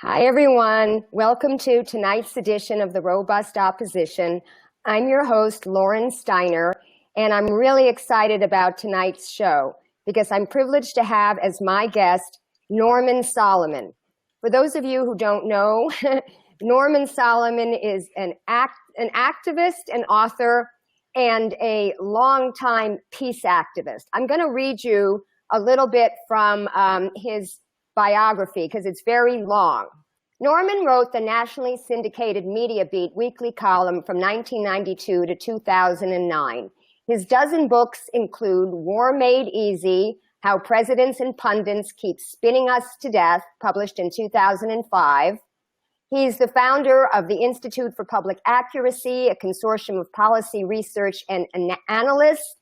Hi, everyone. Welcome to tonight's edition of The Robust Opposition. I'm your host, Lauren Steiner, and I'm really excited about tonight's show because I'm privileged to have as my guest Norman Solomon. For those of you who don't know, Norman Solomon is an activist, an author, and a longtime peace activist. I'm going to read you a little bit from his biography because it's very long. Norman wrote the nationally syndicated Media Beat weekly column from 1992 to 2009. His dozen books include War Made Easy, How Presidents and Pundits Keep Spinning Us to Death, published in 2005. He's the founder of the Institute for Public Accuracy, a consortium of policy research and analysts.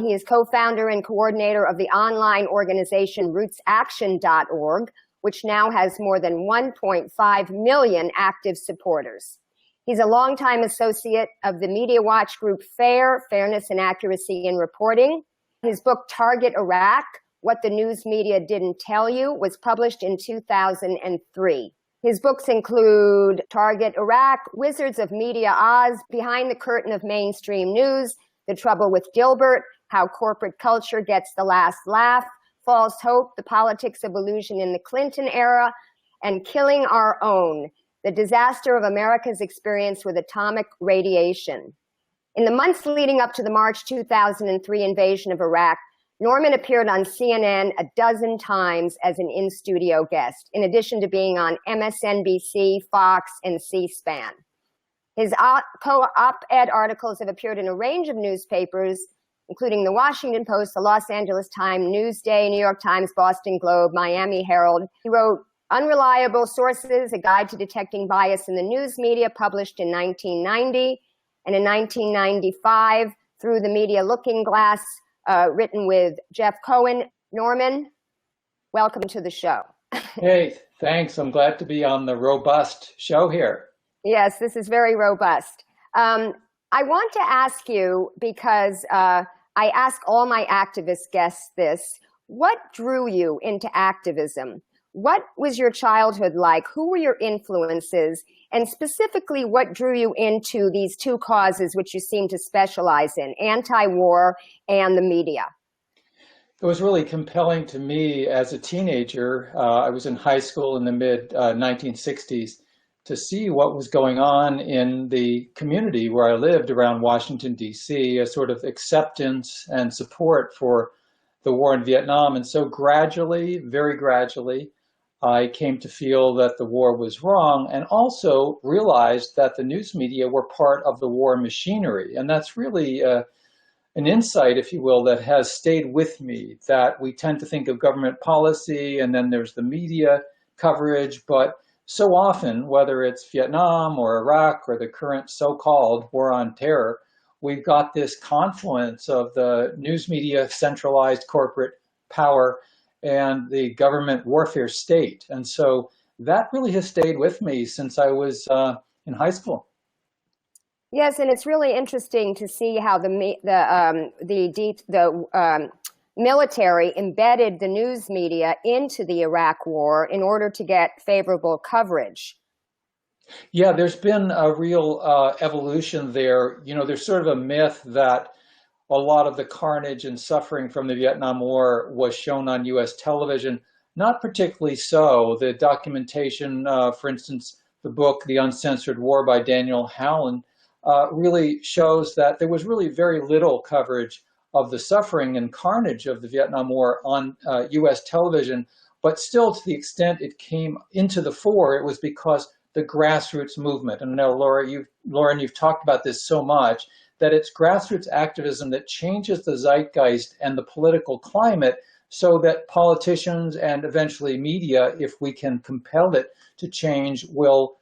He is co-founder and coordinator of the online organization rootsaction.org, which now has more than 1.5 million active supporters. He's a longtime associate of the Media Watch group FAIR, Fairness and Accuracy in Reporting. His book, Target Iraq, What the News Media Didn't Tell You, was published in 2003. His books include Target Iraq, Wizards of Media Oz, Behind the Curtain of Mainstream News, The Trouble with Dilbert, How Corporate Culture Gets the Last Laugh, False Hope, The Politics of Illusion in the Clinton Era, and Killing Our Own, The Disaster of America's Experience with Atomic Radiation. In the months leading up to the March 2003 invasion of Iraq, Norman appeared on CNN a dozen times as an in-studio guest, in addition to being on MSNBC, Fox, and C-SPAN. His op-ed articles have appeared in a range of newspapers, including the Washington Post, the Los Angeles Times, Newsday, New York Times, Boston Globe, Miami Herald. He wrote Unreliable Sources, A Guide to Detecting Bias in the News Media, published in 1990, and in 1995, Through the Media Looking Glass, written with Jeff Cohen. Norman, welcome to the show. Hey, thanks. I'm glad to be on the robust show here. Yes, this is very robust. I want to ask you, because I ask all my activist guests this, what drew you into activism? What was your childhood like? Who were your influences? And specifically, what drew you into these two causes which you seem to specialize in, anti-war and the media? It was really compelling to me as a teenager. I was in high school in the mid-1960s to see what was going on in the community where I lived around Washington, D.C., a sort of acceptance and support for the war in Vietnam. And so gradually, very gradually, I came to feel that the war was wrong and also realized that the news media were part of the war machinery. And that's really an insight, if you will, that has stayed with me, that we tend to think of government policy and then there's the media coverage, but so often, whether it's Vietnam or Iraq or the current so-called war on terror, we've got this confluence of the news media, centralized corporate power, and the government warfare state. And so that really has stayed with me since I was in high school. Yes, and it's really interesting to see how the military embedded the news media into the Iraq war in order to get favorable coverage. Yeah, there's been a real evolution there. You know, there's sort of a myth that a lot of the carnage and suffering from the Vietnam War was shown on U.S. television. Not particularly so. The documentation, for instance, the book, The Uncensored War by Daniel Howland, really shows that there was really very little coverage of the suffering and carnage of the Vietnam War on U.S. television, but still to the extent it came into the fore, it was because the grassroots movement, and I know, Lauren, you've talked about this so much, that it's grassroots activism that changes the zeitgeist and the political climate so that politicians and eventually media, if we can compel it to change, will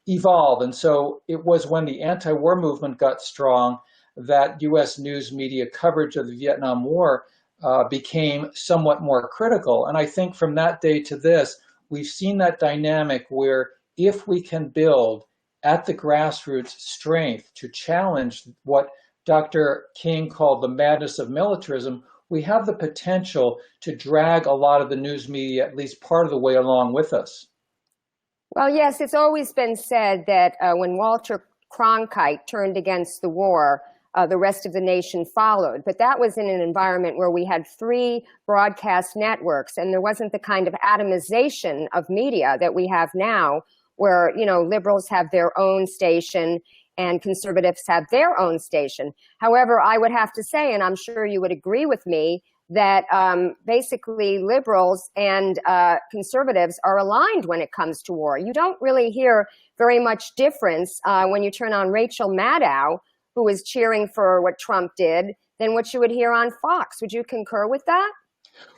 evolve. And so it was when the anti-war movement got strong that U.S. news media coverage of the Vietnam War became somewhat more critical. And I think from that day to this, we've seen that dynamic where if we can build at the grassroots strength to challenge what Dr. King called the madness of militarism, we have the potential to drag a lot of the news media at least part of the way along with us. Well, yes, it's always been said that when Walter Cronkite turned against the war, the rest of the nation followed. But that was in an environment where we had three broadcast networks, and there wasn't the kind of atomization of media that we have now, where, you know, liberals have their own station and conservatives have their own station. However, I would have to say, and I'm sure you would agree with me, that basically liberals and conservatives are aligned when it comes to war. You don't really hear very much difference when you turn on Rachel Maddow, who is cheering for what Trump did, than what you would hear on Fox. Would you concur with that?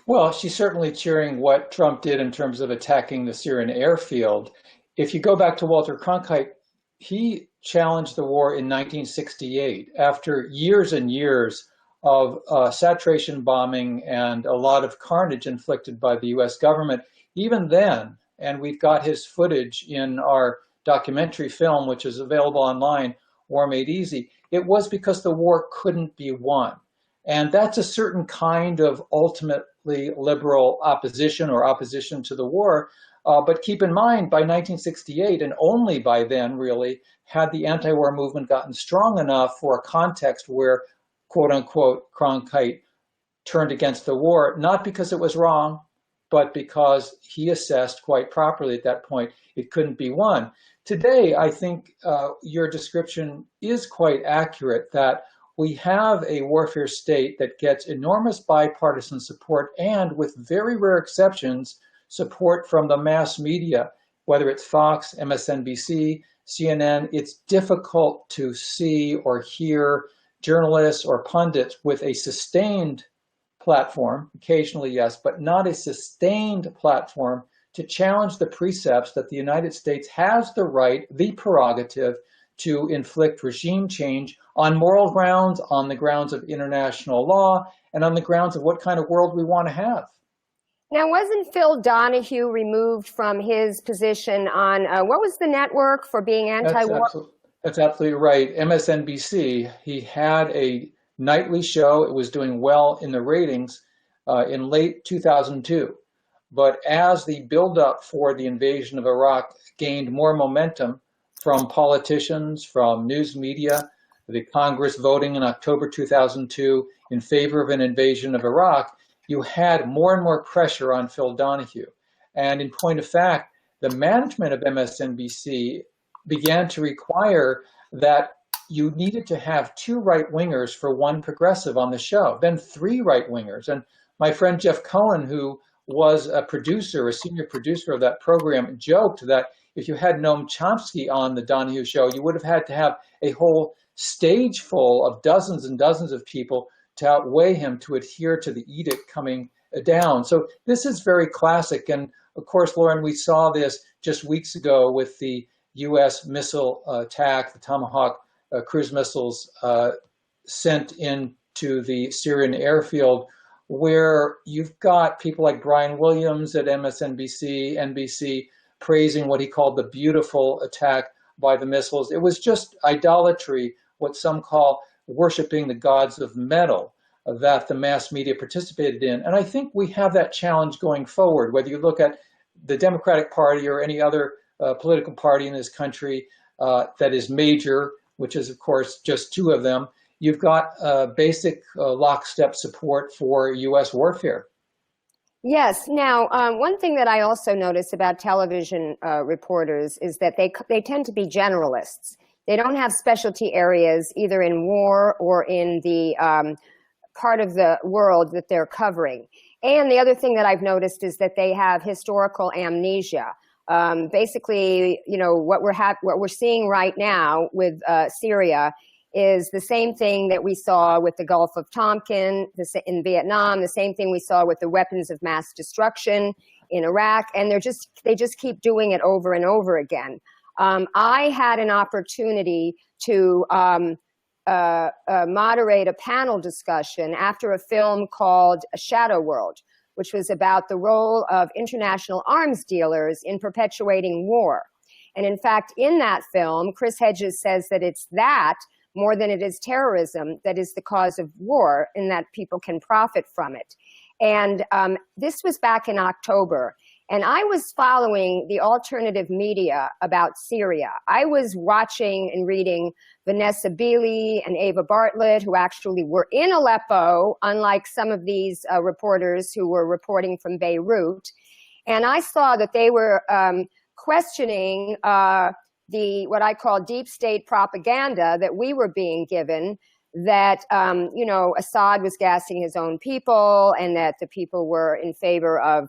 Well, she's certainly cheering what Trump did in terms of attacking the Syrian airfield. If you go back to Walter Cronkite, he challenged the war in 1968 after years and years of saturation bombing and a lot of carnage inflicted by the US government. Even then, and we've got his footage in our documentary film, which is available online, War Made Easy, it was because the war couldn't be won. And that's a certain kind of ultimately liberal opposition or opposition to the war. But keep in mind, by 1968, and only by then really, had the anti-war movement gotten strong enough for a context where, quote unquote, Cronkite turned against the war, not because it was wrong, but because he assessed quite properly at that point it couldn't be won. Today, I think your description is quite accurate, that we have a warfare state that gets enormous bipartisan support and, with very rare exceptions, support from the mass media, whether it's Fox, MSNBC, CNN. It's difficult to see or hear journalists or pundits with a sustained platform, occasionally yes, but not a sustained platform to challenge the precepts that the United States has the right, the prerogative, to inflict regime change on moral grounds, on the grounds of international law, and on the grounds of what kind of world we want to have. Now, wasn't Phil Donahue removed from his position on, what was the network for being anti-war? That's absolutely right. MSNBC, he had a nightly show. It was doing well in the ratings in late 2002. But as the buildup for the invasion of Iraq gained more momentum from politicians, from news media, the Congress voting in October 2002 in favor of an invasion of Iraq, you had more and more pressure on Phil Donahue. And in point of fact, the management of MSNBC began to require that you needed to have two right-wingers for one progressive on the show, then three right-wingers. And my friend Jeff Cohen, who was a producer, a senior producer of that program, joked that if you had Noam Chomsky on the Donahue show, you would have had to have a whole stage full of dozens and dozens of people to outweigh him to adhere to the edict coming down. So this is very classic. And of course, Lauren, we saw this just weeks ago with the US missile attack, the Tomahawk cruise missiles sent into the Syrian airfield, where you've got people like Brian Williams at MSNBC, NBC, praising what he called the beautiful attack by the missiles. It was just idolatry, what some call worshiping the gods of metal, that the mass media participated in. And I think we have that challenge going forward, whether you look at the Democratic Party or any other political party in this country that is major, which is, of course, just two of them. You've got basic lockstep support for U.S. warfare. Yes. Now, one thing that I also notice about television reporters is that they tend to be generalists. They don't have specialty areas either in war or in the part of the world that they're covering. And the other thing that I've noticed is that they have historical amnesia. Basically, you know, what we're seeing right now with Syria is the same thing that we saw with the Gulf of Tonkin in Vietnam, the same thing we saw with the weapons of mass destruction in Iraq, and they just keep doing it over and over again. I had an opportunity to moderate a panel discussion after a film called Shadow World, which was about the role of international arms dealers in perpetuating war. And in fact, in that film, Chris Hedges says that it's that more than it is terrorism that is the cause of war, and that people can profit from it. And this was back in October. And I was following the alternative media about Syria. I was watching and reading Vanessa Beeley and Ava Bartlett, who actually were in Aleppo, unlike some of these reporters who were reporting from Beirut. And I saw that they were questioning the what I call deep state propaganda that we were being given, that Assad was gassing his own people and that the people were in favor of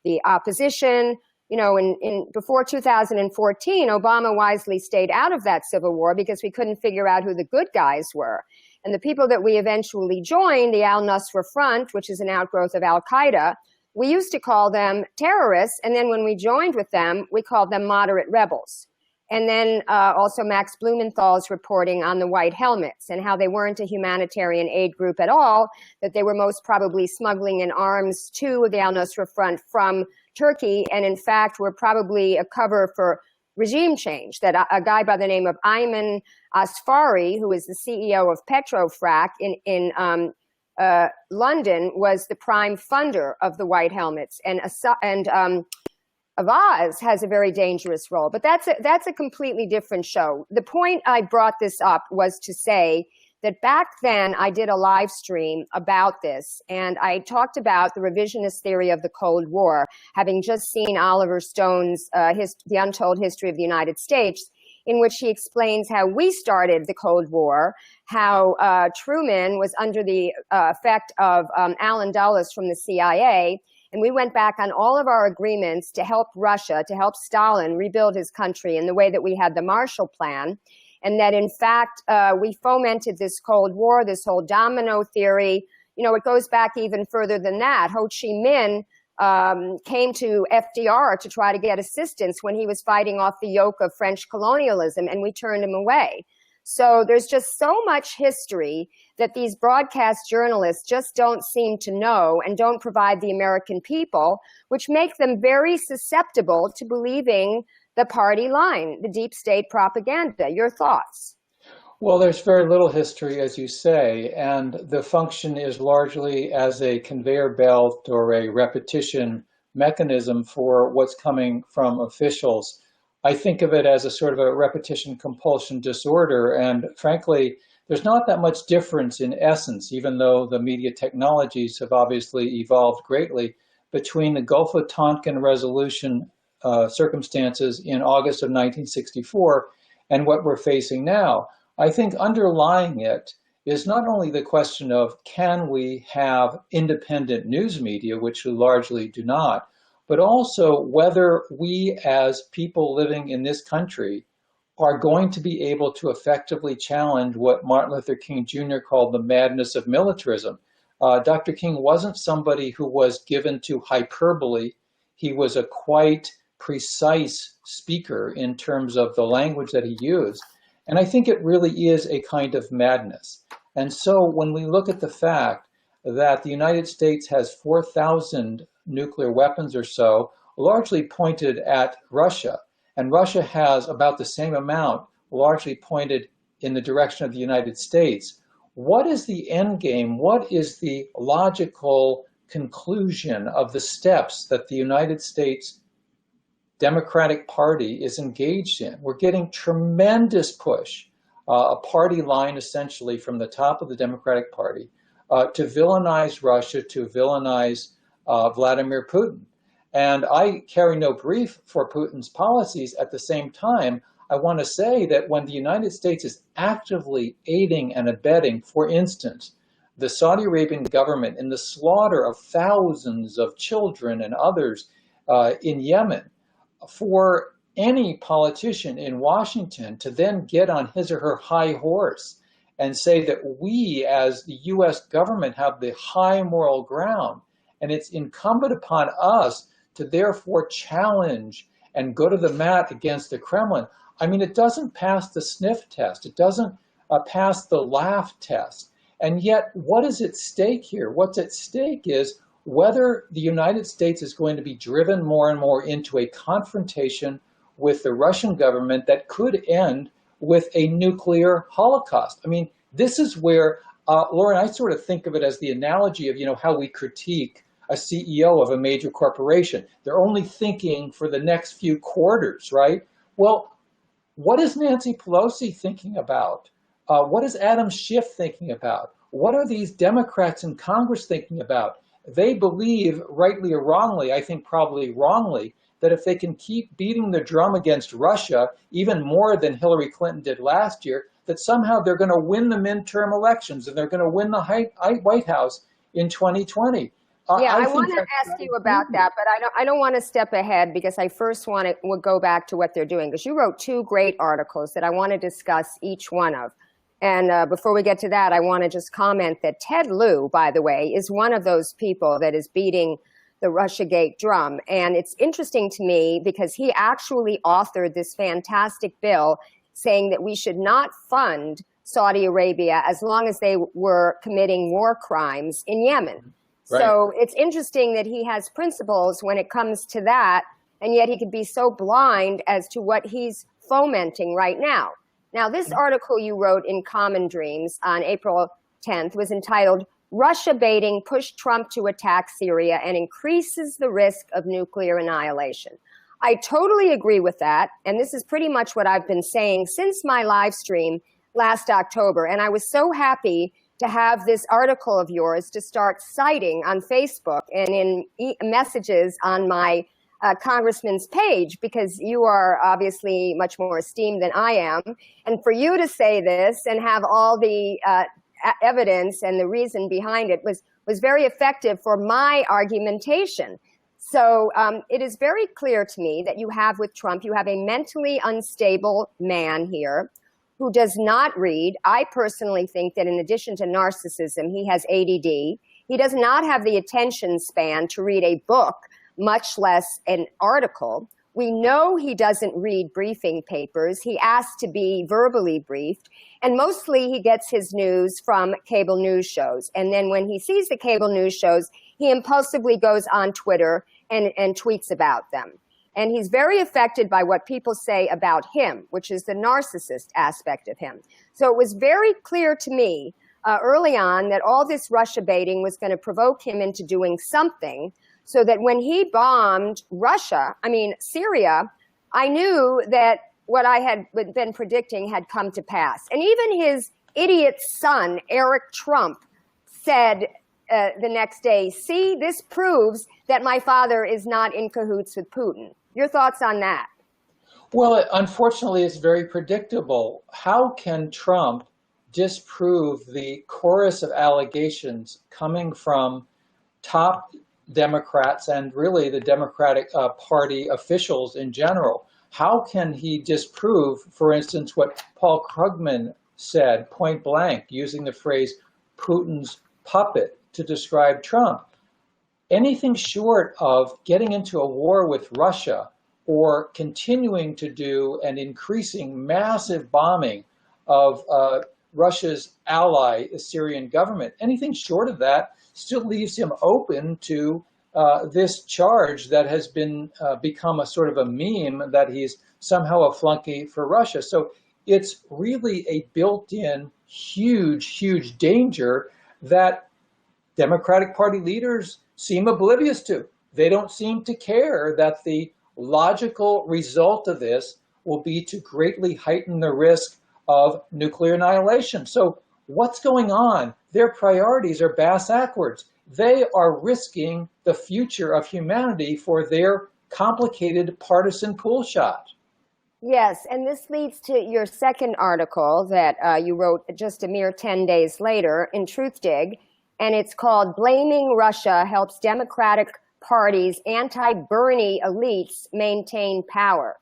the opposition. Before 2014, Obama wisely stayed out of that civil war because we couldn't figure out who the good guys were. And the people that we eventually joined, the Al-Nusra Front, which is an outgrowth of Al-Qaeda, we used to call them terrorists. And then when we joined with them, we called them moderate rebels. And then also Max Blumenthal's reporting on the White Helmets and how they weren't a humanitarian aid group at all, that they were most probably smuggling in arms to the Al-Nusra Front from Turkey, and in fact were probably a cover for regime change, that a guy by the name of Ayman Asfari, who is the CEO of Petrofrac in London, was the prime funder of the White Helmets. And Avaz has a very dangerous role, but that's a completely different show. The point I brought this up was to say that back then I did a live stream about this, and I talked about the revisionist theory of the Cold War, having just seen Oliver Stone's The Untold History of the United States, in which he explains how we started the Cold War, how Truman was under the effect of Allen Dulles from the CIA, and we went back on all of our agreements to help Russia, to help Stalin rebuild his country in the way that we had the Marshall Plan. And that, in fact, we fomented this Cold War, this whole domino theory. It goes back even further than that. Ho Chi Minh came to FDR to try to get assistance when he was fighting off the yoke of French colonialism, and we turned him away. So there's just so much history that these broadcast journalists just don't seem to know and don't provide the American people, which make them very susceptible to believing the party line, the deep state propaganda. Your thoughts? Well, there's very little history, as you say, and the function is largely as a conveyor belt or a repetition mechanism for what's coming from officials. I think of it as a sort of a repetition compulsion disorder, and frankly, there's not that much difference in essence, even though the media technologies have obviously evolved greatly, between the Gulf of Tonkin resolution circumstances in August of 1964 and what we're facing now. I think underlying it is not only the question of can we have independent news media, which we largely do not, but also whether we as people living in this country are going to be able to effectively challenge what Martin Luther King Jr. called the madness of militarism. Dr. King wasn't somebody who was given to hyperbole. He was a quite precise speaker in terms of the language that he used. And I think it really is a kind of madness. And so when we look at the fact that the United States has 4,000 nuclear weapons or so, largely pointed at Russia, and Russia has about the same amount largely pointed in the direction of the United States, what is the end game? What is the logical conclusion of the steps that the United States Democratic Party is engaged in? We're getting tremendous push, a party line essentially from the top of the Democratic Party to villainize Russia, to villainize Vladimir Putin. And I carry no brief for Putin's policies. At the same time, I want to say that when the United States is actively aiding and abetting, for instance, the Saudi Arabian government in the slaughter of thousands of children and others in Yemen, for any politician in Washington to then get on his or her high horse and say that we as the U.S. government have the high moral ground, and it's incumbent upon us to therefore challenge and go to the mat against the Kremlin. I mean, it doesn't pass the sniff test. It doesn't pass the laugh test. And yet, what is at stake here? What's at stake is whether the United States is going to be driven more and more into a confrontation with the Russian government that could end with a nuclear holocaust. I mean, this is where, Lauren, I sort of think of it as the analogy of, how we critique a CEO of a major corporation. They're only thinking for the next few quarters, right? Well, what is Nancy Pelosi thinking about? What is Adam Schiff thinking about? What are these Democrats in Congress thinking about? They believe, rightly or wrongly, I think probably wrongly, that if they can keep beating the drum against Russia, even more than Hillary Clinton did last year, that somehow they're going to win the midterm elections and they're going to win the White House in 2020. Yeah, I think want to that's ask you very about crazy. that, but I don't want to step ahead because I first want to go back to what they're doing because you wrote two great articles that I want to discuss each one of. And before we get to that, I want to just comment that Ted Lieu, by the way, is one of those people that is beating the Russiagate drum. And it's interesting to me because he actually authored this fantastic bill saying that we should not fund Saudi Arabia as long as they were committing war crimes in Yemen. Right. So it's interesting that he has principles when it comes to that, and yet he could be so blind as to what he's fomenting right now. Now, this article you wrote in Common Dreams on April 10th was entitled, Russia Baiting Pushed Trump to Attack Syria and Increases the Risk of Nuclear Annihilation. I totally agree with that, and this is pretty much what I've been saying since my live stream last October, and I was so happy to have this article of yours to start citing on Facebook and in messages on my congressman's page, because you are obviously much more esteemed than I am. And for you to say this and have all the evidence and the reason behind it was very effective for my argumentation. So it is very clear to me that you have with Trump, you have a mentally unstable man here who does not read. I personally think that in addition to narcissism, he has ADD. He does not have the attention span to read a book, much less an article. We know he doesn't read briefing papers. He asks to be verbally briefed. And mostly he gets his news from cable news shows. And then when he sees the cable news shows, he impulsively goes on Twitter and tweets about them. And he's very affected by what people say about him, which is the narcissist aspect of him. So it was very clear to me early on that all this Russia baiting was going to provoke him into doing something so that when he bombed Syria, I knew that what I had been predicting had come to pass. And even his idiot son, Eric Trump, said the next day, see, this proves that my father is not in cahoots with Putin. Your thoughts on that? Well, unfortunately, it's very predictable. How can Trump disprove the chorus of allegations coming from top Democrats and really the Democratic Party officials in general? How can he disprove, for instance, what Paul Krugman said point blank, using the phrase Putin's puppet to describe Trump? Anything short of getting into a war with Russia or continuing to do an increasing massive bombing of Russia's ally, the Syrian government, anything short of that still leaves him open to this charge that has been become a sort of a meme that he's somehow a flunky for Russia. So it's really a built-in huge danger that Democratic Party leaders seem oblivious to. They don't seem to care that the logical result of this will be to greatly heighten the risk of nuclear annihilation. So what's going on? Their priorities are bass-ackwards. They are risking the future of humanity for their complicated partisan pool shot. Yes, and this leads to your second article that you wrote just a mere 10 days later in Truthdig, and it's called Blaming Russia Helps Democratic Party's Anti-Bernie Elites Maintain Power.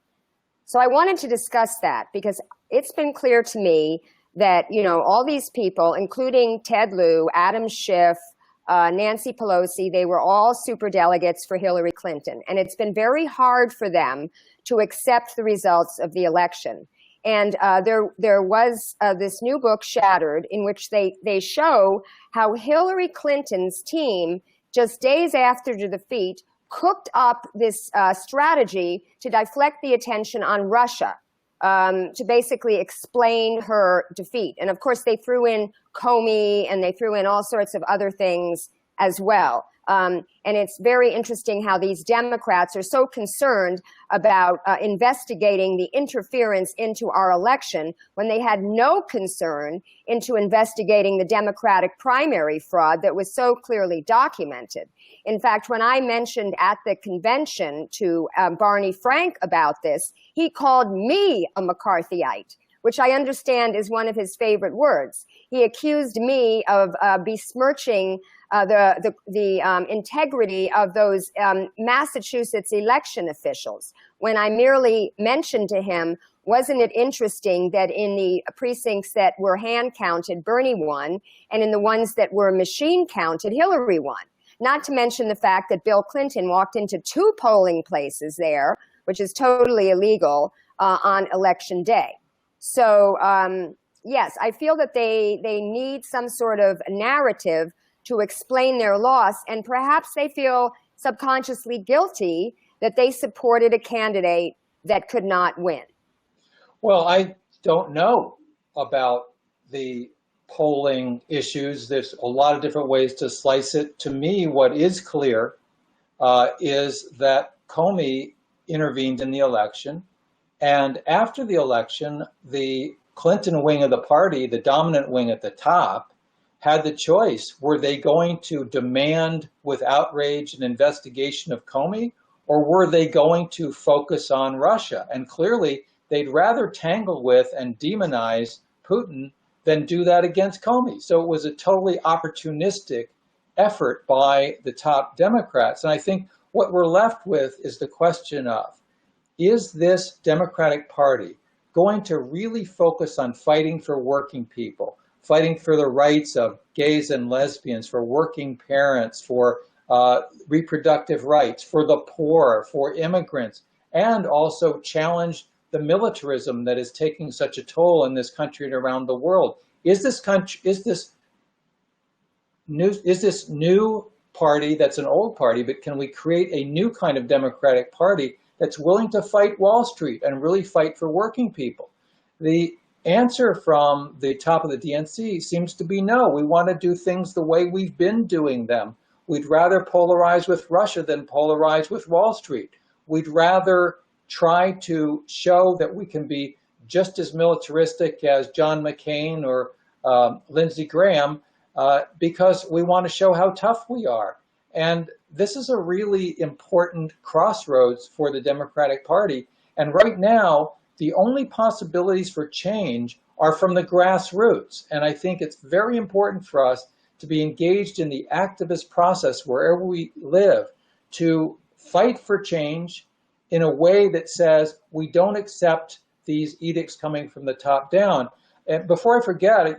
So I wanted to discuss that because it's been clear to me that, you know, all these people, including Ted Lieu, Adam Schiff, Nancy Pelosi, they were all superdelegates for Hillary Clinton. And it's been very hard for them to accept the results of the election. And there was this new book, Shattered, in which they show how Hillary Clinton's team, just days after the defeat, cooked up this strategy to deflect the attention on Russia, to basically explain her defeat. And of course, they threw in Comey and they threw in all sorts of other things as well. And it's very interesting how these Democrats are so concerned about investigating the interference into our election when they had no concern into investigating the Democratic primary fraud that was so clearly documented. In fact, when I mentioned at the convention to Barney Frank about this, he called me a McCarthyite, which I understand is one of his favorite words. He accused me of besmirching the integrity of those Massachusetts election officials, when I merely mentioned to him, wasn't it interesting that in the precincts that were hand counted, Bernie won, and in the ones that were machine counted, Hillary won? Not to mention the fact that Bill Clinton walked into 2 polling places there, which is totally illegal on election day. So, yes, I feel that they need some sort of narrative to explain their loss, and perhaps they feel subconsciously guilty that they supported a candidate that could not win. Well, I don't know about the polling issues. There's a lot of different ways to slice it. To me, what is clear is that Comey intervened in the election. And after the election, the Clinton wing of the party, the dominant wing at the top, had the choice. Were they going to demand with outrage an investigation of Comey, or were they going to focus on Russia? And clearly, they'd rather tangle with and demonize Putin than do that against Comey. So it was a totally opportunistic effort by the top Democrats. And I think what we're left with is the question of, is this Democratic Party going to really focus on fighting for working people, fighting for the rights of gays and lesbians, for working parents, for reproductive rights, for the poor, for immigrants, and also challenge the militarism that is taking such a toll in this country and around the world? Is this new party that's an old party, but can we create a new kind of Democratic Party that's willing to fight Wall Street and really fight for working people? The answer from the top of the DNC seems to be no. We want to do things the way we've been doing them. We'd rather polarize with Russia than polarize with Wall Street. We'd rather try to show that we can be just as militaristic as John McCain or Lindsey Graham because we want to show how tough we are. And this is a really important crossroads for the Democratic Party. And right now, the only possibilities for change are from the grassroots. And I think it's very important for us to be engaged in the activist process wherever we live, to fight for change in a way that says we don't accept these edicts coming from the top down. And before I forget,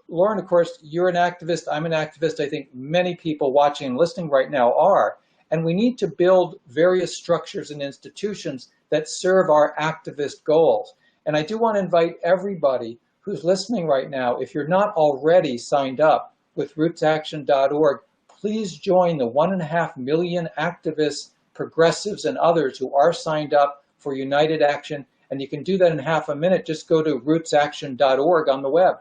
Lauren, of course, you're an activist, I'm an activist. I think many people watching and listening right now are. And we need to build various structures and institutions that serve our activist goals. And I do want to invite everybody who's listening right now, if you're not already signed up with rootsaction.org, please join the 1.5 million activists, progressives, and others who are signed up for United Action. And you can do that in half a minute. Just go to rootsaction.org on the web.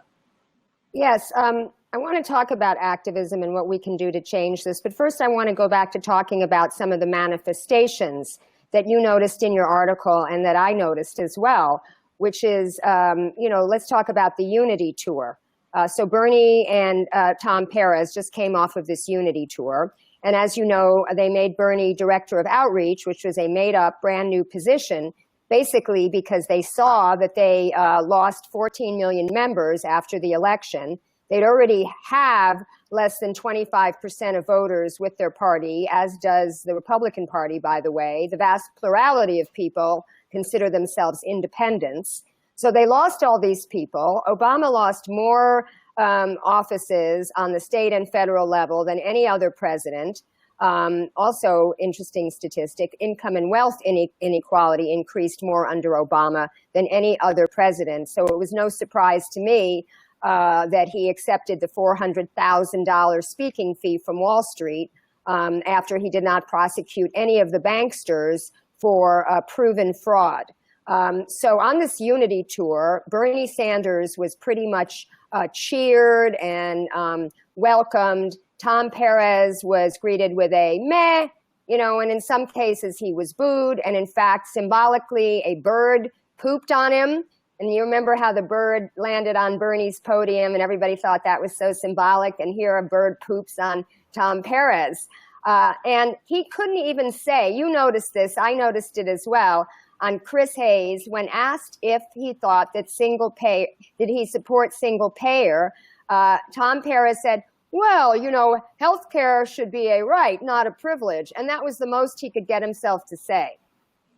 Yes, I want to talk about activism and what we can do to change this. But first, I want to go back to talking about some of the manifestations that you noticed in your article and that I noticed as well, which is, let's talk about the Unity Tour. So Bernie and Tom Perez just came off of this Unity Tour. And as you know, they made Bernie Director of Outreach, which was a made-up brand new position, basically because they saw that they lost 14 million members after the election. They'd already have less than 25% of voters with their party, as does the Republican Party, by the way. The vast plurality of people consider themselves independents. So they lost all these people. Obama lost more offices on the state and federal level than any other president. Also, interesting statistic, income and wealth inequality increased more under Obama than any other president. So it was no surprise to me that he accepted the $400,000 speaking fee from Wall Street after he did not prosecute any of the banksters for proven fraud. So on this Unity Tour, Bernie Sanders was pretty much cheered and welcomed Tom Perez was greeted with a meh, and in some cases he was booed. And in fact, symbolically, a bird pooped on him. And you remember how the bird landed on Bernie's podium and everybody thought that was so symbolic. And here a bird poops on Tom Perez. And he couldn't even say, you noticed this, I noticed it as well, on Chris Hayes, when asked if he thought that did he support single payer, Tom Perez said, well, healthcare should be a right, not a privilege. And that was the most he could get himself to say.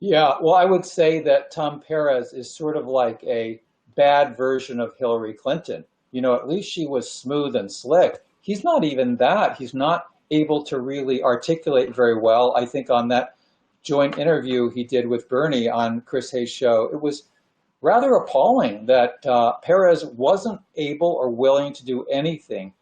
Yeah, well, I would say that Tom Perez is sort of like a bad version of Hillary Clinton. At least she was smooth and slick. He's not even that. He's not able to really articulate very well. I think on that joint interview he did with Bernie on Chris Hayes' show, it was rather appalling that Perez wasn't able or willing to do anything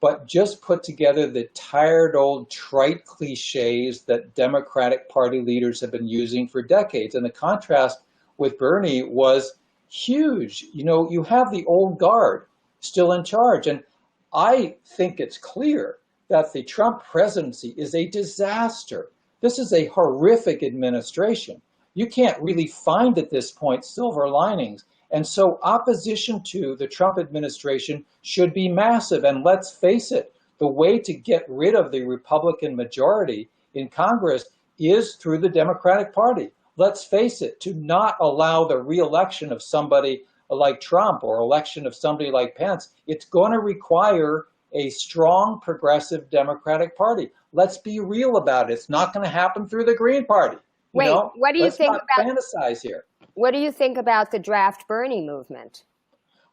but just put together the tired old trite cliches that Democratic Party leaders have been using for decades. And the contrast with Bernie was huge. You have the old guard still in charge. And I think it's clear that the Trump presidency is a disaster. This is a horrific administration. You can't really find at this point silver linings. And so opposition to the Trump administration should be massive. And let's face it, the way to get rid of the Republican majority in Congress is through the Democratic Party. Let's face it, to not allow the reelection of somebody like Trump or election of somebody like Pence, it's going to require a strong progressive Democratic Party. Let's be real about it. It's not going to happen through the Green Party. Wait, what do you think about fantasize here? What do you think about the Draft Bernie movement?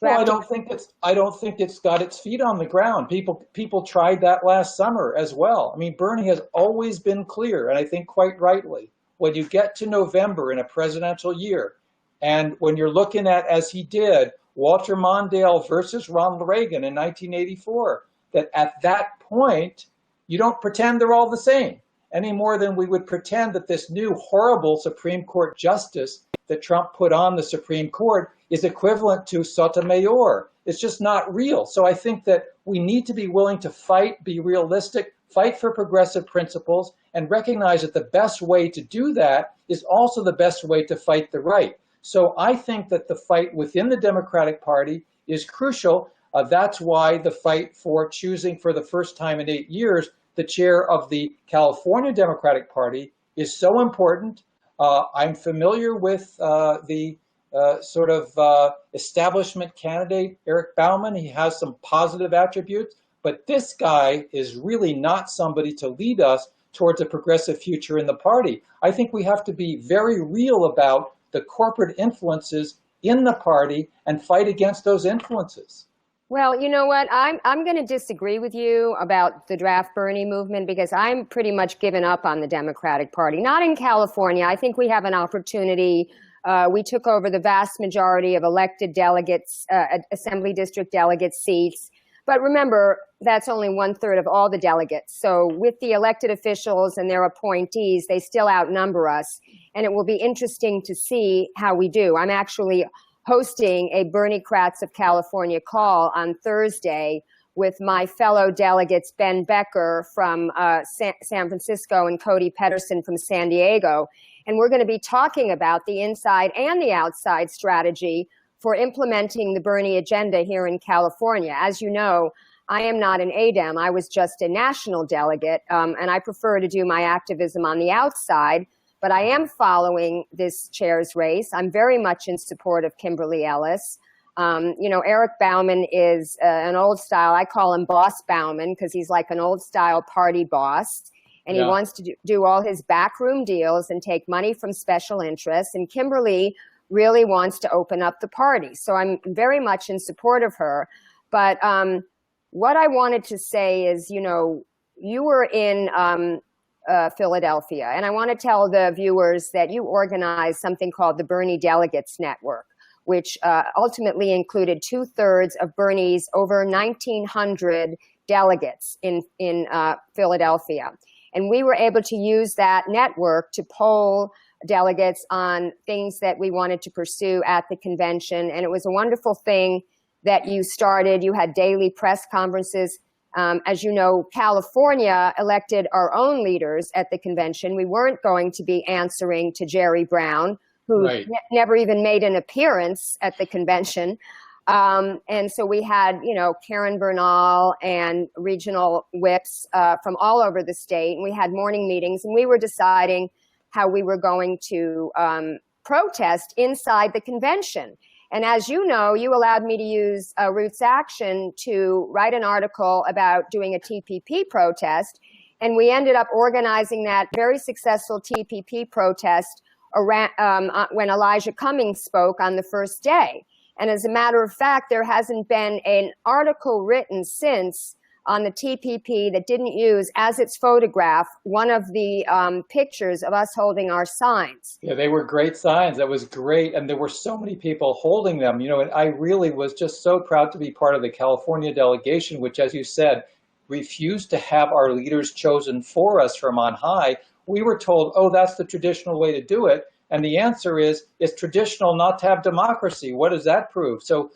Well, I don't think it's got its feet on the ground. People tried that last summer as well. I mean, Bernie has always been clear, and I think quite rightly, when you get to November in a presidential year, and when you're looking at, as he did, Walter Mondale versus Ronald Reagan in 1984, that at that point, you don't pretend they're all the same any more than we would pretend that this new horrible Supreme Court justice that Trump put on the Supreme Court is equivalent to Sotomayor. It's just not real. So I think that we need to be willing to fight, be realistic, fight for progressive principles, and recognize that the best way to do that is also the best way to fight the right. So I think that the fight within the Democratic Party is crucial. That's why the fight for choosing for the first time in 8 years the chair of the California Democratic Party is so important. I'm familiar with the sort of establishment candidate, Eric Bauman. He has some positive attributes, but this guy is really not somebody to lead us towards a progressive future in the party. I think we have to be very real about the corporate influences in the party and fight against those influences. Well, you know what? I'm going to disagree with you about the Draft Bernie movement because I'm pretty much given up on the Democratic Party. Not in California. I think we have an opportunity. We took over the vast majority of elected delegates, Assembly District delegate seats. But remember, that's only 1/3 of all the delegates. So with the elected officials and their appointees, they still outnumber us. And it will be interesting to see how we do. I'm actually hosting a Bernie-Kratz of California call on Thursday with my fellow delegates, Ben Becker from San Francisco and Cody Pedersen from San Diego. And we're going to be talking about the inside and the outside strategy for implementing the Bernie agenda here in California. As you know, I am not an ADEM. I was just a national delegate, and I prefer to do my activism on the outside. But I am following this chair's race. I'm very much in support of Kimberly Ellis. Eric Bauman is an old style. I call him Boss Bauman because he's like an old style party boss. And he wants to do all his backroom deals and take money from special interests. And Kimberly really wants to open up the party. So I'm very much in support of her. But what I wanted to say is, you were in Philadelphia. And I want to tell the viewers that you organized something called the Bernie Delegates Network, which ultimately included 2/3 of Bernie's over 1,900 delegates in Philadelphia. And we were able to use that network to poll delegates on things that we wanted to pursue at the convention. And it was a wonderful thing that you started. You had daily press conferences. As you know, California elected our own leaders at the convention. We weren't going to be answering to Jerry Brown, who Right. never even made an appearance at the convention. And so we had, Karen Bernal and regional whips from all over the state, and we had morning meetings, and we were deciding how we were going to protest inside the convention. And as you know, you allowed me to use Roots Action to write an article about doing a TPP protest, and we ended up organizing that very successful TPP protest around, when Elijah Cummings spoke on the first day. And as a matter of fact, there hasn't been an article written since on the TPP that didn't use as its photograph one of the pictures of us holding our signs. Yeah, they were great signs. That was great. And there were so many people holding them, and I really was just so proud to be part of the California delegation, which, as you said, refused to have our leaders chosen for us from on high. We were told, oh, that's the traditional way to do it. And the answer is, it's traditional not to have democracy. What does that prove? So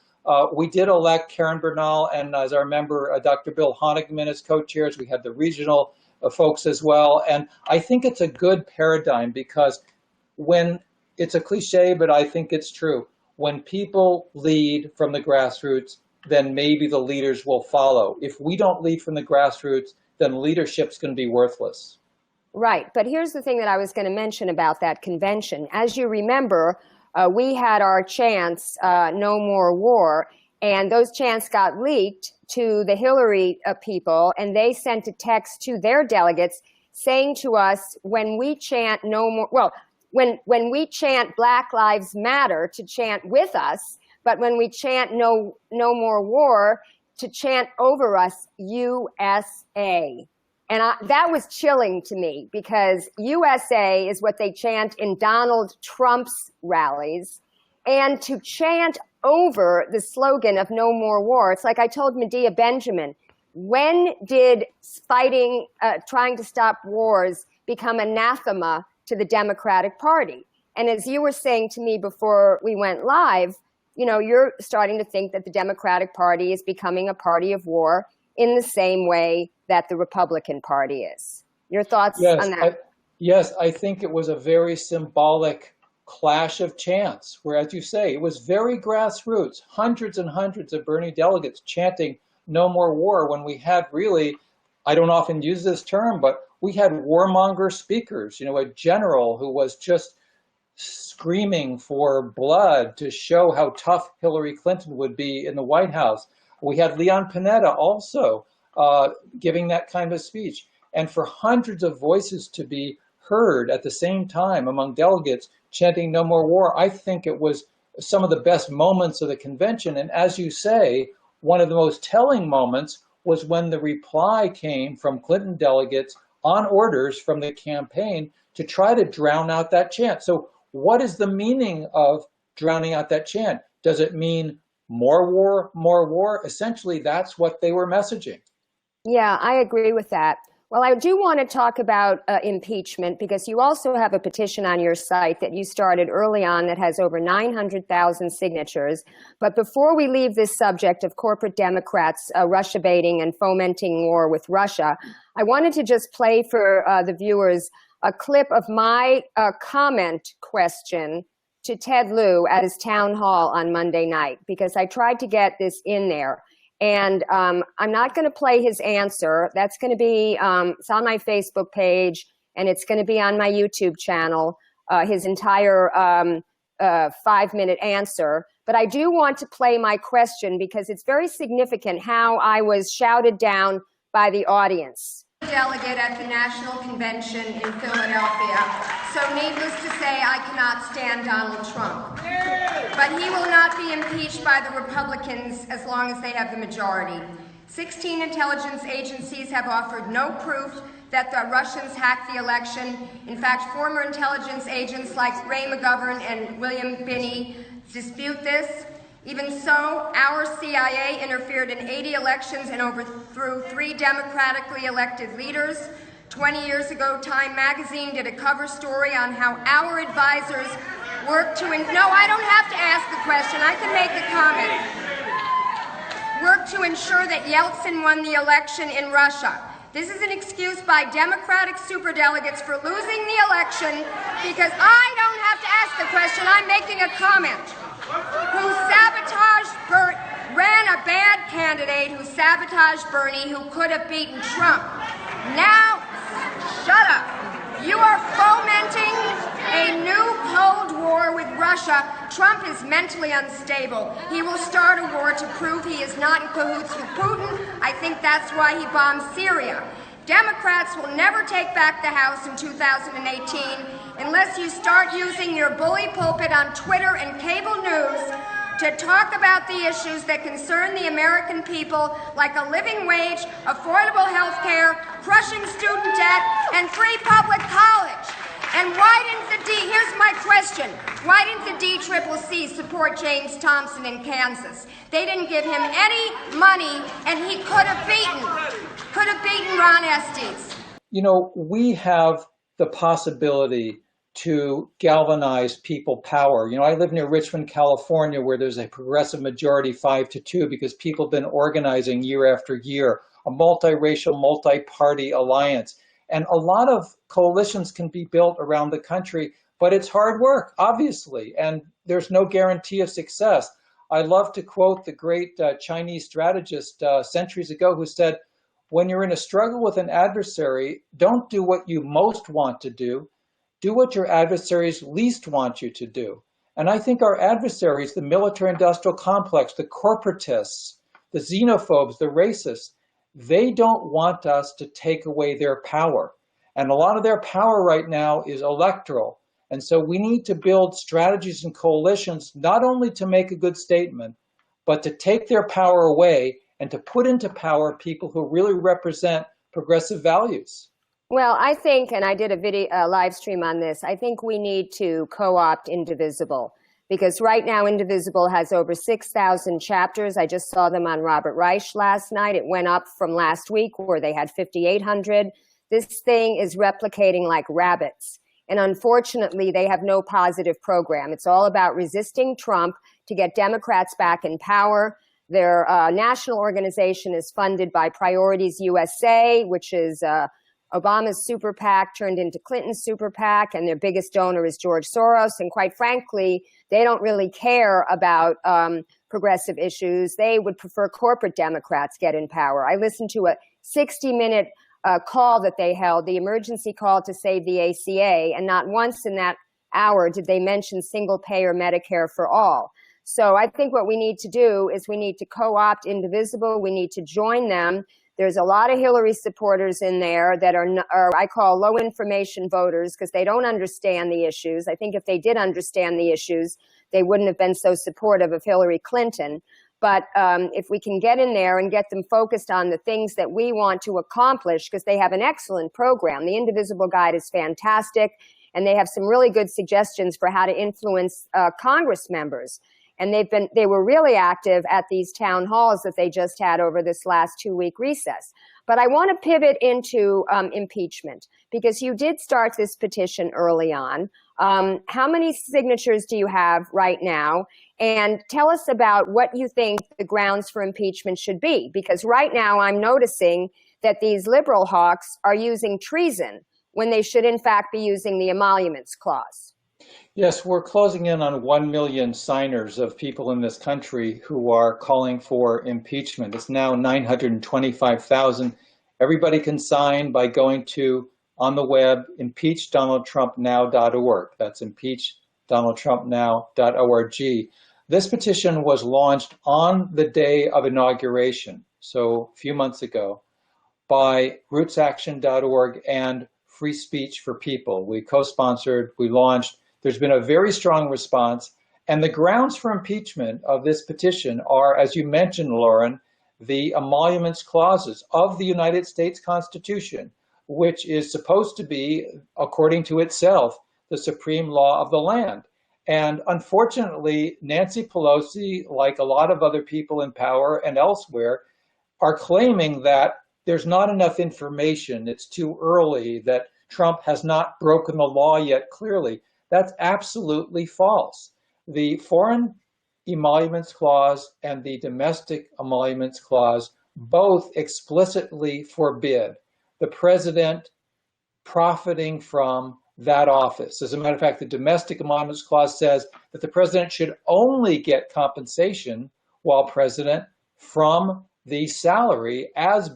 we did elect Karen Bernal and as our member, Dr. Bill Honigman as co-chairs. We had the regional folks as well. And I think it's a good paradigm because when it's a cliche, but I think it's true. When people lead from the grassroots, then maybe the leaders will follow. If we don't lead from the grassroots, then leadership's going to be worthless. Right. But here's the thing that I was going to mention about that convention. As you remember, we had our chants, No More War, and those chants got leaked to the Hillary people, and they sent a text to their delegates saying to us, when we chant no more, well, when we chant Black Lives Matter, to chant with us, but when we chant no more war, to chant over us, USA. And that was chilling to me because USA is what they chant in Donald Trump's rallies. And to chant over the slogan of no more war, it's like I told Medea Benjamin, when did trying to stop wars become anathema to the Democratic Party? And as you were saying to me before we went live, you're starting to think that the Democratic Party is becoming a party of war in the same way that the Republican Party is. Your thoughts on that? Yes, I think it was a very symbolic clash of chants, where, as you say, it was very grassroots, hundreds and hundreds of Bernie delegates chanting no more war when we had really, I don't often use this term, but we had warmonger speakers, a general who was just screaming for blood to show how tough Hillary Clinton would be in the White House. We had Leon Panetta also giving that kind of speech. And for hundreds of voices to be heard at the same time among delegates chanting no more war, I think it was some of the best moments of the convention. And as you say, one of the most telling moments was when the reply came from Clinton delegates on orders from the campaign to try to drown out that chant. So what is the meaning of drowning out that chant? Does it mean more war, more war? Essentially, that's what they were messaging. Yeah, I agree with that. Well, I do want to talk about impeachment because you also have a petition on your site that you started early on that has over 900,000 signatures. But before we leave this subject of corporate Democrats Russia baiting and fomenting war with Russia, I wanted to just play for the viewers a clip of my comment question to Ted Lieu at his town hall on Monday night, because I tried to get this in there. And I'm not going to play his answer. That's going to be, it's on my Facebook page, and it's going to be on my YouTube channel, his entire 5-minute answer. But I do want to play my question because it's very significant how I was shouted down by the audience. Delegate at the National Convention in Philadelphia. So needless to say, I cannot stand Donald Trump. But he will not be impeached by the Republicans as long as they have the majority. 16 intelligence agencies have offered no proof that the Russians hacked the election. In fact, former intelligence agents like Ray McGovern and William Binney dispute this. Even so, our CIA interfered in 80 elections and overthrew 3 democratically elected leaders. 20 years ago, Time magazine did a cover story on how our advisors worked to... No, I don't have to ask the question. I can make a comment. worked to ensure that Yeltsin won the election in Russia. This is an excuse by Democratic superdelegates for losing the election because I don't have to ask the question, I'm making a comment. Who ran a bad candidate who sabotaged Bernie, who could have beaten Trump. Now, shut up. You are fomenting a new Cold War with Russia. Trump is mentally unstable. He will start a war to prove he is not in cahoots with Putin. I think that's why he bombed Syria. Democrats will never take back the House in 2018 unless you start using your bully pulpit on Twitter and cable news to talk about the issues that concern the American people, like a living wage, affordable health care, crushing student debt, and free public college. And here's my question, why didn't the DCCC support James Thompson in Kansas? They didn't give him any money, and he could have beaten Ron Estes. You know, we have the possibility to galvanize people power. You know, I live near Richmond, California, where there's a progressive majority 5-2 because people have been organizing year after year, a multiracial, multi-party alliance. And a lot of coalitions can be built around the country, but it's hard work, obviously, and there's no guarantee of success. I love to quote the great Chinese strategist centuries ago who said, when you're in a struggle with an adversary, don't do what you most want to do what your adversaries least want you to do. And I think our adversaries, the military-industrial complex, the corporatists, the xenophobes, the racists, they don't want us to take away their power. And a lot of their power right now is electoral. And so we need to build strategies and coalitions, not only to make a good statement, but to take their power away and to put into power people who really represent progressive values. Well, I think, and I did a live stream on this, I think we need to co-opt Indivisible, because right now Indivisible has over 6,000 chapters. I just saw them on Robert Reich last night. It went up from last week where they had 5,800. This thing is replicating like rabbits. And unfortunately, they have no positive program. It's all about resisting Trump to get Democrats back in power. Their national organization is funded by Priorities USA, which is Obama's super PAC turned into Clinton's super PAC, and their biggest donor is George Soros. And quite frankly, they don't really care about progressive issues. They would prefer corporate Democrats get in power. I listened to a 60-minute call that they held, the emergency call to save the ACA, and not once in that hour did they mention single-payer Medicare for all. So I think what we need to do is we need to co-opt Indivisible. We need to join them. There's a lot of Hillary supporters in there that are I call low information voters because they don't understand the issues. I think if they did understand the issues, they wouldn't have been so supportive of Hillary Clinton. But if we can get in there and get them focused on the things that we want to accomplish, because they have an excellent program. The Indivisible Guide is fantastic, and they have some really good suggestions for how to influence Congress members. And they were really active at these town halls that they just had over this last 2-week recess. But I want to pivot into impeachment, because you did start this petition early on. How many signatures do you have right now? And tell us about what you think the grounds for impeachment should be, because right now I'm noticing that these liberal hawks are using treason when they should in fact be using the emoluments clause. Yes, we're closing in on 1 million signers of people in this country who are calling for impeachment. It's now 925,000. Everybody can sign by going to, on the web, impeachdonaldtrumpnow.org. That's impeachdonaldtrumpnow.org. This petition was launched on the day of inauguration, so a few months ago, by rootsaction.org and Free Speech for People. We co-sponsored, we launched. There's been a very strong response, and the grounds for impeachment of this petition are, as you mentioned, Lauren, the emoluments clauses of the United States Constitution, which is supposed to be, according to itself, the supreme law of the land. And unfortunately, Nancy Pelosi, like a lot of other people in power and elsewhere, are claiming that there's not enough information, it's too early, that Trump has not broken the law yet clearly. That's absolutely false. The Foreign Emoluments Clause and the Domestic Emoluments Clause both explicitly forbid the president profiting from that office. As a matter of fact, the Domestic Emoluments Clause says that the president should only get compensation while president from the salary as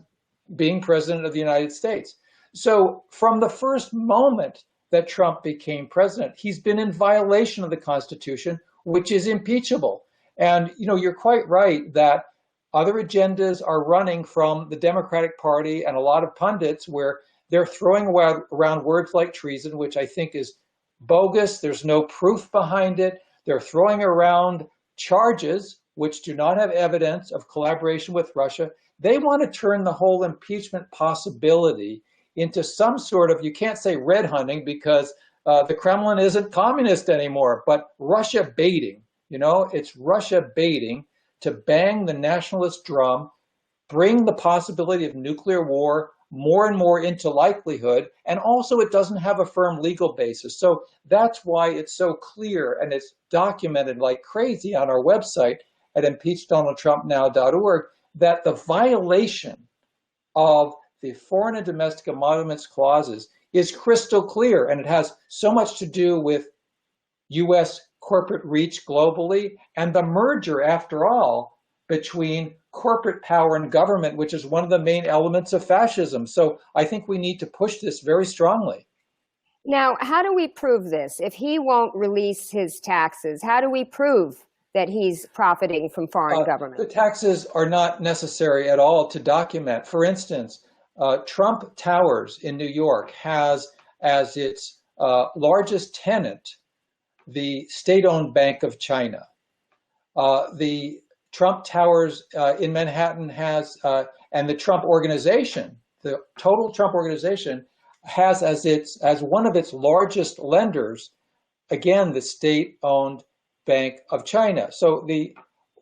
being president of the United States. So from the first moment that Trump became president, he's been in violation of the Constitution, which is impeachable. And you're quite right that other agendas are running from the Democratic Party and a lot of pundits where they're throwing around words like treason, which I think is bogus. There's no proof behind it. They're throwing around charges which do not have evidence of collaboration with Russia. They want to turn the whole impeachment possibility into some sort of, you can't say red hunting because the Kremlin isn't communist anymore, but Russia baiting. It's Russia baiting to bang the nationalist drum, bring the possibility of nuclear war more and more into likelihood, and also it doesn't have a firm legal basis. So that's why it's so clear and it's documented like crazy on our website at impeachdonaldtrumpnow.org that the violation of the foreign and domestic emoluments clauses is crystal clear, and it has so much to do with U.S. corporate reach globally and the merger, after all, between corporate power and government, which is one of the main elements of fascism. So I think we need to push this very strongly. Now, how do we prove this? If he won't release his taxes, how do we prove that he's profiting from foreign government? The taxes are not necessary at all to document. For instance, Trump Towers in New York has as its largest tenant the state-owned Bank of China. The Trump Towers in Manhattan has, and the Trump Organization, the total Trump Organization, has as one of its largest lenders, again, the state-owned Bank of China. So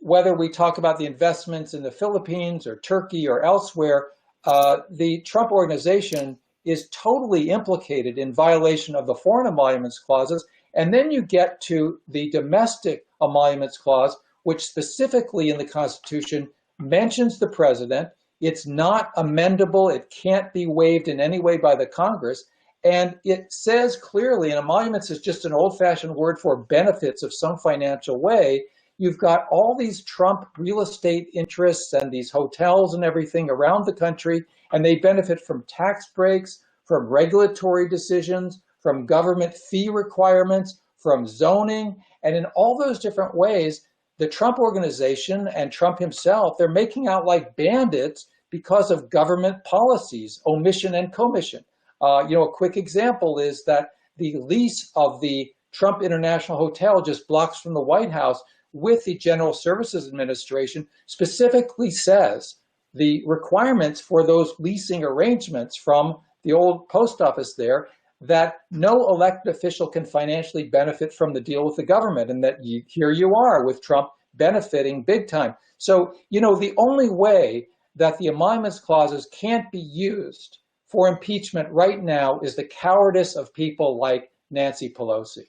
whether we talk about the investments in the Philippines or Turkey or elsewhere, the Trump Organization is totally implicated in violation of the foreign emoluments clauses. And then you get to the domestic emoluments clause, which specifically in the Constitution mentions the president. It's not amendable. It can't be waived in any way by the Congress. And it says clearly, and emoluments is just an old-fashioned word for benefits of some financial way. You've got all these Trump real estate interests and these hotels and everything around the country, and they benefit from tax breaks, from regulatory decisions, from government fee requirements, from zoning. And in all those different ways, the Trump Organization and Trump himself, they're making out like bandits because of government policies, omission and commission. A quick example is that the lease of the Trump International Hotel just blocks from the White House with the General Services Administration specifically says the requirements for those leasing arrangements from the old post office there, that no elected official can financially benefit from the deal with the government, and that here you are with Trump benefiting big time. So, the only way that the emoluments clauses can't be used for impeachment right now is the cowardice of people like Nancy Pelosi.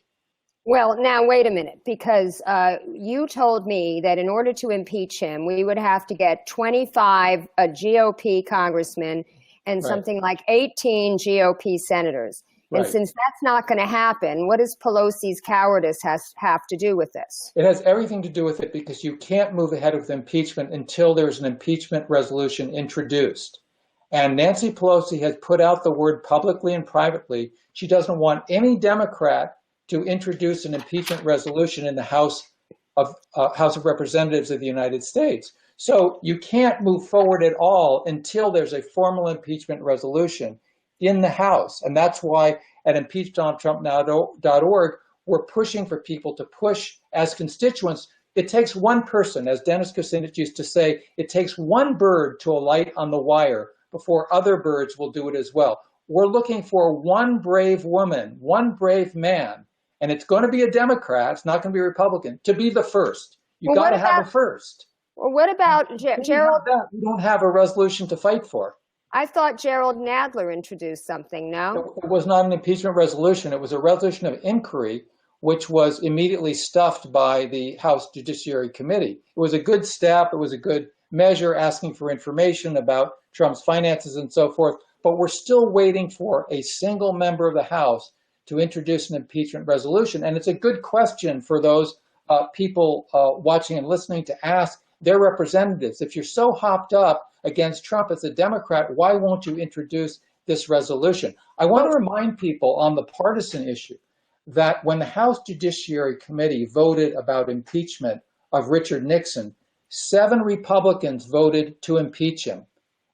Well, now, wait a minute, because you told me that in order to impeach him, we would have to get 25 GOP congressmen and something like 18 GOP senators. And since that's not going to happen, what does Pelosi's cowardice have to do with this? It has everything to do with it because you can't move ahead with impeachment until there's an impeachment resolution introduced. And Nancy Pelosi has put out the word publicly and privately. She doesn't want any Democrat to introduce an impeachment resolution in the House of Representatives of the United States. So you can't move forward at all until there's a formal impeachment resolution in the House. And that's why at impeachdonaldtrumpnow.org, we're pushing for people to push as constituents. It takes one person, as Dennis Kucinich used to say, it takes one bird to alight on the wire before other birds will do it as well. We're looking for one brave woman, one brave man, and it's going to be a Democrat, it's not going to be a Republican, to be the first. You got to have a first. Well, what about Gerald? We don't have a resolution to fight for. I thought Gerald Nadler introduced something, no? It was not an impeachment resolution. It was a resolution of inquiry which was immediately stuffed by the House Judiciary Committee. It was a good step. It was a good measure asking for information about Trump's finances and so forth. But we're still waiting for a single member of the House to introduce an impeachment resolution. And it's a good question for those people watching and listening to ask their representatives. If you're so hopped up against Trump as a Democrat, why won't you introduce this resolution? I want to remind people on the partisan issue that when the House Judiciary Committee voted about impeachment of Richard Nixon, 7 Republicans voted to impeach him.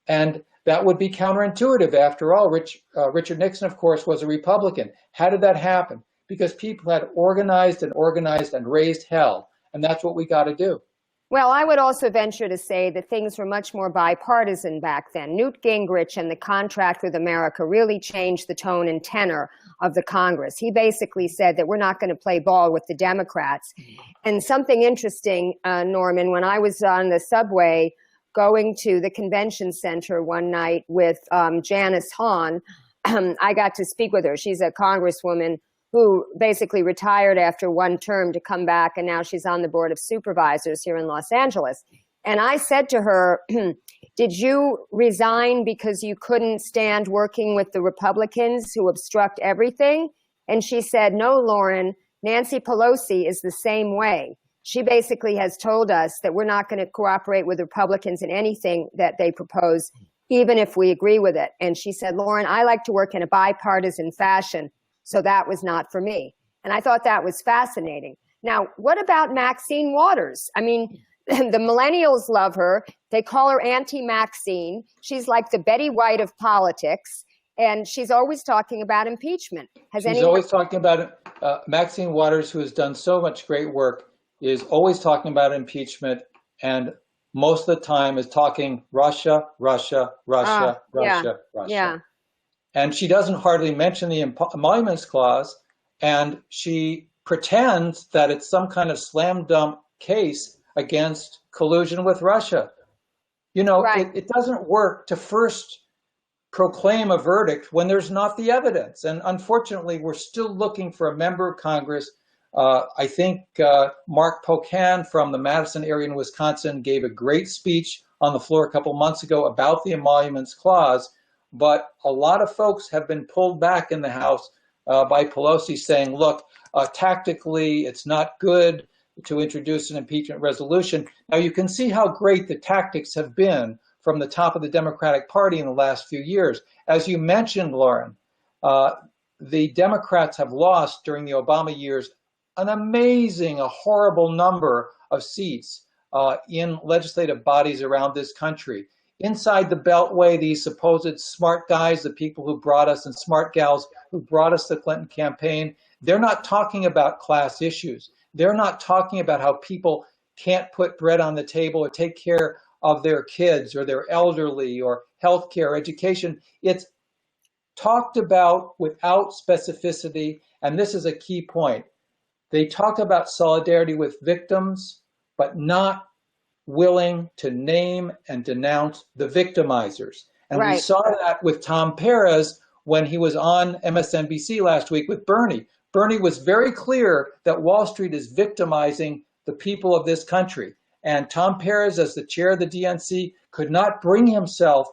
And that would be counterintuitive. After all, Richard Nixon, of course, was a Republican. How did that happen? Because people had organized and raised hell. And that's what we got to do. Well, I would also venture to say that things were much more bipartisan back then. Newt Gingrich and the Contract with America really changed the tone and tenor of the Congress. He basically said that we're not going to play ball with the Democrats. And something interesting, Norman, when I was on the subway going to the convention center one night with Janice Hahn, I got to speak with her. She's a congresswoman who basically retired after one term to come back, and now she's on the Board of Supervisors here in Los Angeles. And I said to her, did you resign because you couldn't stand working with the Republicans who obstruct everything? And she said, no, Lauren, Nancy Pelosi is the same way. She basically has told us that we're not going to cooperate with Republicans in anything that they propose, even if we agree with it. And she said, Lauren, I like to work in a bipartisan fashion. So that was not for me. And I thought that was fascinating. Now, what about Maxine Waters? I mean, the millennials love her. They call her Auntie Maxine. She's like the Betty White of politics. And she's always talking about impeachment. She's always talking about it. Maxine Waters, who has done so much great work, is always talking about impeachment. And most of the time is talking Russia, Russia, Russia, Russia, Russia. Yeah. And she doesn't hardly mention the Emoluments Clause, and she pretends that it's some kind of slam dunk case against collusion with Russia. You know, right. it doesn't work to first proclaim a verdict when there's not the evidence. And unfortunately, we're still looking for a member of Congress. I think Mark Pocan from the Madison area in Wisconsin gave a great speech on the floor a couple months ago about the Emoluments Clause. But a lot of folks have been pulled back in the House by Pelosi saying, look, tactically, it's not good to introduce an impeachment resolution. Now, you can see how great the tactics have been from the top of the Democratic Party in the last few years. As you mentioned, Lauren, the Democrats have lost during the Obama years a horrible number of seats in legislative bodies around this country. Inside the Beltway, these supposed smart guys, the people who brought us, and smart gals who brought us the Clinton campaign, they're not talking about class issues. They're not talking about how people can't put bread on the table or take care of their kids or their elderly or healthcare, education. It's talked about without specificity, and this is a key point. They talk about solidarity with victims, but not willing to name and denounce the victimizers. And right. We saw that with Tom Perez when he was on MSNBC last week with Bernie. Bernie was very clear that Wall Street is victimizing the people of this country. And Tom Perez, as the chair of the DNC, could not bring himself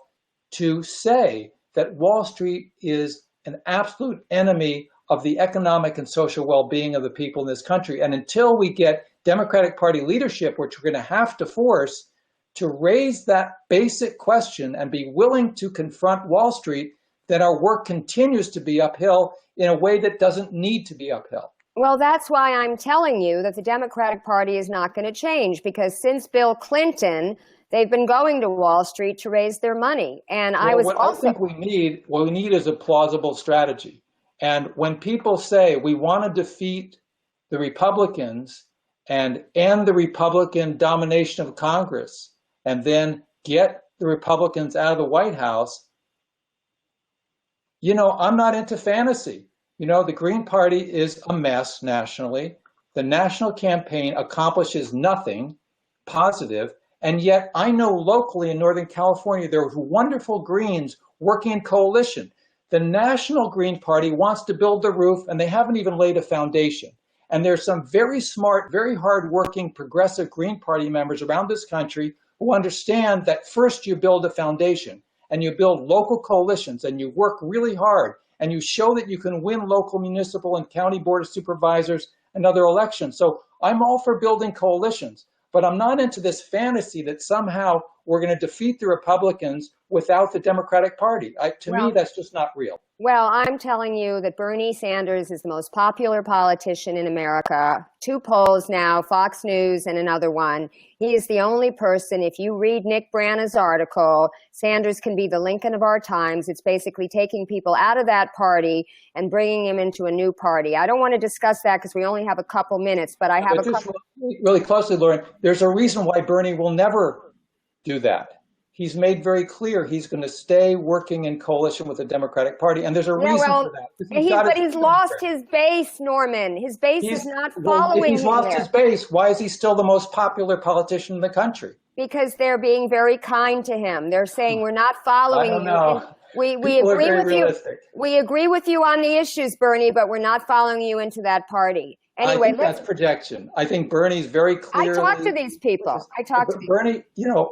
to say that Wall Street is an absolute enemy of the economic and social well-being of the people in this country. And until we get Democratic Party leadership, which we're going to have to force to raise that basic question and be willing to confront Wall Street, then our work continues to be uphill in a way that doesn't need to be uphill. Well, that's why I'm telling you that the Democratic Party is not going to change, because since Bill Clinton, they've been going to Wall Street to raise their money. And I think what we need is a plausible strategy. And when people say we want to defeat the Republicans and end the Republican domination of Congress, and then get the Republicans out of the White House, you know, I'm not into fantasy. You know, the Green Party is a mess nationally. The national campaign accomplishes nothing positive. And yet I know locally in Northern California, there are wonderful Greens working in coalition. The National Green Party wants to build the roof, and they haven't even laid a foundation. And there's some very smart, very hardworking, progressive Green Party members around this country who understand that first you build a foundation and you build local coalitions and you work really hard and you show that you can win local, municipal, and county board of supervisors and other elections. So I'm all for building coalitions, but I'm not into this fantasy that somehow we're going to defeat the Republicans without the Democratic Party. To me, that's just not real. Well, I'm telling you that Bernie Sanders is the most popular politician in America. 2 polls now, Fox News and another one. He is the only person, if you read Nick Branagh's article, Sanders can be the Lincoln of our times. It's basically taking people out of that party and bringing him into a new party. I don't want to discuss that because we only have a couple minutes, but I have a couple. Really closely, Lauren, there's a reason why Bernie will never do that. He's made very clear he's going to stay working in coalition with the Democratic Party, and there's a reason for that. But he's lost his base, Norman. His base is not following him. If he's lost his base, why is he still the most popular politician in the country? Because they're being very kind to him. They're saying we're not following you. I don't know. We agree with realistic. you. We agree with you on the issues, Bernie, but we're not following you into that party. Anyway, I think that's projection. I think Bernie's very clearly. I talk to these people. Bernie,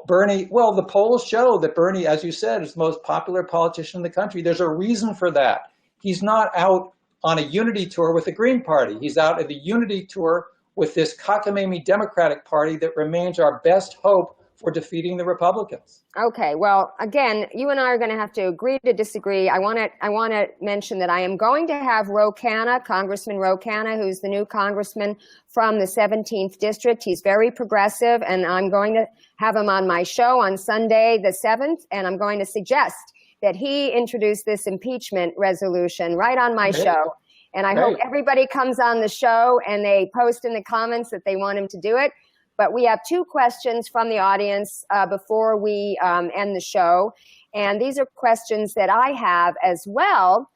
Bernie, well, the polls show that Bernie, as you said, is the most popular politician in the country. There's a reason for that. He's not out on a unity tour with the Green Party. He's out at the unity tour with this cockamamie Democratic Party that remains our best hope for defeating the Republicans. Okay, well, again, you and I are going to have to agree to disagree. I want to mention that I am going to have Ro Khanna, Congressman Ro Khanna, who's the new congressman from the 17th District. He's very progressive, and I'm going to have him on my show on Sunday the 7th, and I'm going to suggest that he introduce this impeachment resolution right on my show. And I hope everybody comes on the show and they post in the comments that they want him to do it. But we have 2 questions from the audience before we end the show. And these are questions that I have as well,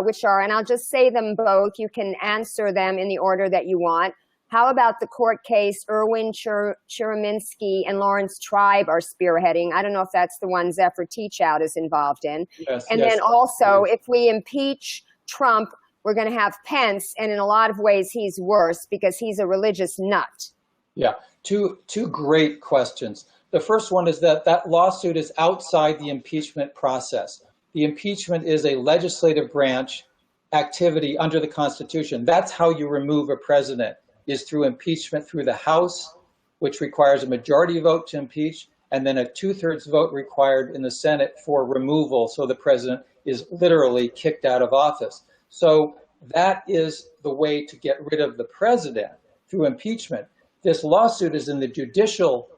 which are, and I'll just say them both. You can answer them in the order that you want. How about the court case Erwin Chirinsky and Lawrence Tribe are spearheading? I don't know if that's the one Zephyr Teachout is involved in. And then also, if we impeach Trump, we're going to have Pence. And in a lot of ways, he's worse because he's a religious nut. Yeah, two great questions. The first one is that lawsuit is outside the impeachment process. The impeachment is a legislative branch activity under the Constitution. That's how you remove a president, is through impeachment through the House, which requires a majority vote to impeach, and then a 2/3 vote required in the Senate for removal, so the president is literally kicked out of office. So that is the way to get rid of the president, through impeachment. This lawsuit is in the judicial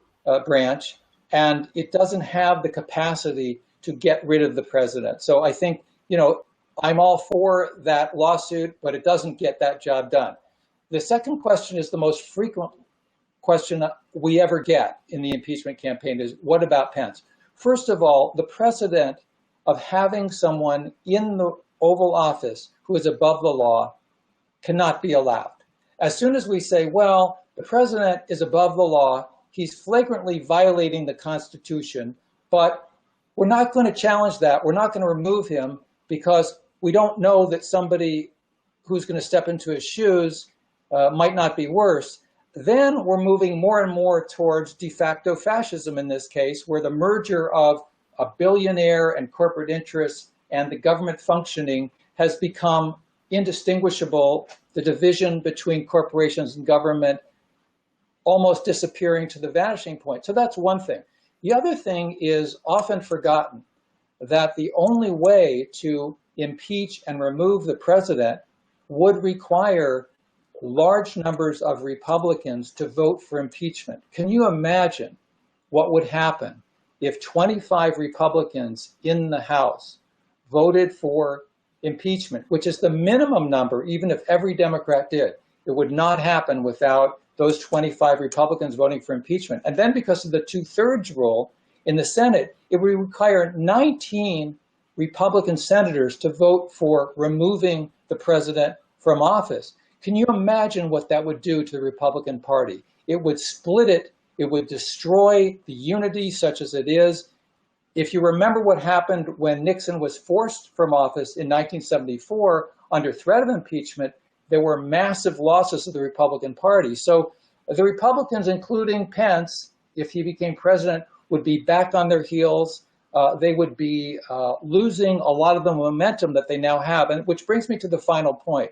branch, and it doesn't have the capacity to get rid of the president. So I think, I'm all for that lawsuit, but it doesn't get that job done. The second question is the most frequent question we ever get in the impeachment campaign is, what about Pence? First of all, the precedent of having someone in the Oval Office who is above the law cannot be allowed. As soon as we say, well, the president is above the law, he's flagrantly violating the Constitution, but we're not going to challenge that. We're not going to remove him because we don't know that somebody who's going to step into his shoes might not be worse. Then we're moving more and more towards de facto fascism in this case, where the merger of a billionaire and corporate interests and the government functioning has become indistinguishable, the division between corporations and government almost disappearing to the vanishing point. So that's one thing. The other thing is often forgotten, that the only way to impeach and remove the president would require large numbers of Republicans to vote for impeachment. Can you imagine what would happen if 25 Republicans in the House voted for impeachment, which is the minimum number, even if every Democrat did? It would not happen without those 25 Republicans voting for impeachment. And then because of the 2/3 rule in the Senate, it would require 19 Republican senators to vote for removing the president from office. Can you imagine what that would do to the Republican Party? It would split it. It would destroy the unity such as it is. If you remember what happened when Nixon was forced from office in 1974 under threat of impeachment, there were massive losses of the Republican Party. So the Republicans, including Pence, if he became president, would be back on their heels. They would be losing a lot of the momentum that they now have. And which brings me to the final point.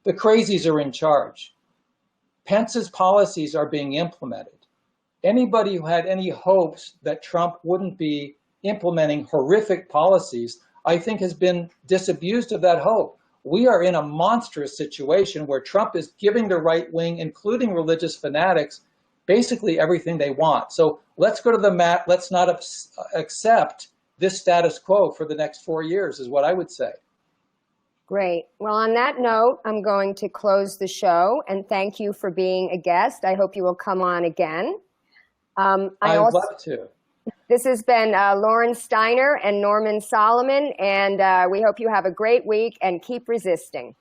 The crazies are in charge. Pence's policies are being implemented. Anybody who had any hopes that Trump wouldn't be implementing horrific policies, I think has been disabused of that hope. We are in a monstrous situation where Trump is giving the right wing, including religious fanatics, basically everything they want. So let's go to the mat. Let's not accept this status quo for the next 4 years, is what I would say. Great. Well, on that note, I'm going to close the show and thank you for being a guest. I hope you will come on again. I'd love to. This has been Lauren Steiner and Norman Solomon, and we hope you have a great week and keep resisting.